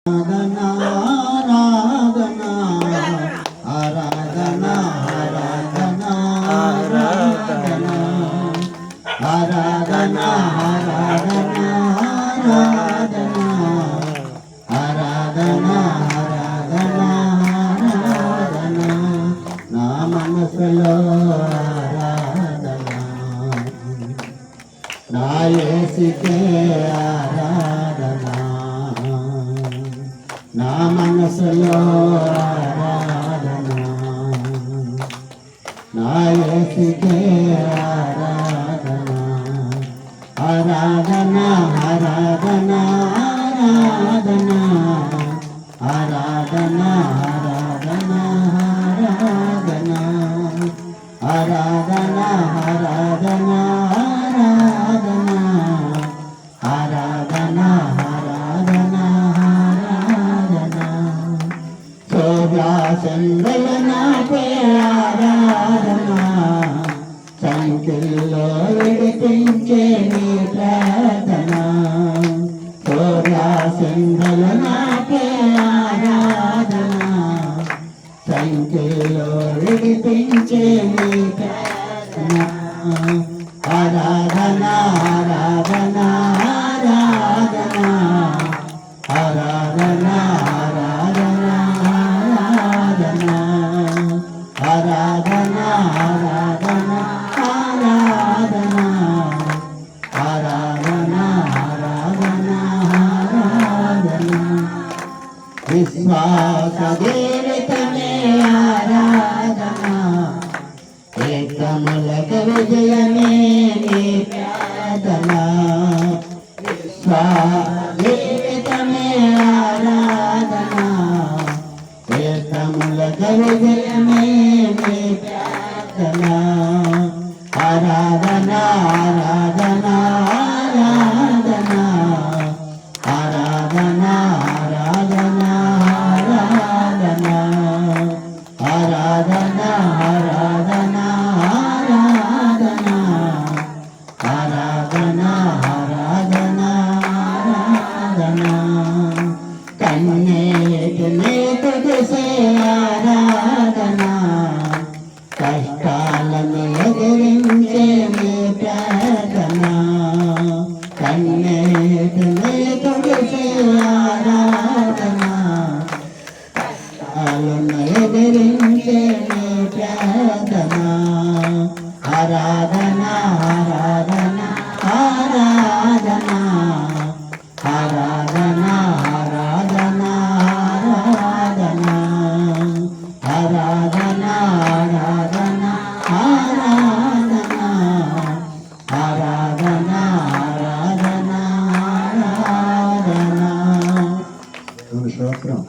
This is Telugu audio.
ఆరాధనా ఆరాధనా ఆరాధనా ఆరాధనా ఆరాధనా నా మనసులో ఆరాధనా నా యేసుకే ఆరాధనా నా మనసులో ఆరాధనా నా యేసుకే ఆరాధనా ఆరాధనా ఆరాధనా ఆరాధనా ఆరాధనా ఆరాధనా ఆరాధనా ఆరాధనా ఆరాధనా ఆరాధనా ఆరాధనా ఆరాధనా శోభాచంద్రనా ఆరాధనా సంఖ్యలో విడిపించే నీ ప్రార్థన సూర్యాసింధల నాకే ఆరాధన సంఖ్యలో విడిపించే నీ ప్రార్థన ఆరాధన ఆరాధన ఆరాధన ఆరాధన ఆరాధన ఆరాధన ఆరాధన ఆరాధన విశ్వాసదేవతమే ఆరాధనా ఏకములక విజయమే నీ ప్రార్థనా విశ్వాసదేవతమే ఆరాధనా ఏకములక విజయమే నీ ప్రార్థనా ఆరాధనా ఆరాధనా ఆరాధనా ఆరాధనా ఆరాధనా ఆరాధనా ఆరాధనా ఆరాధనా ఆరాధనా ఆరాధనా ఆరాధనా కన్నేటి నీకు ఆరాధనా కష్టాలను ఎదిరించే నీ ప్రార్థన కన్నేటి నీకు ఆరాధన కష్టాలను ఎదిరించే నీ ప్రార్థన ఆరాధన ఆరాధన ఆరాధన ఆరాధన ఆరాధన ఆరాధన ఆరాధన ఆరాధన ఆరాధన ఆరాధన ఆరాధన ఆరాధన స్తోత్రం.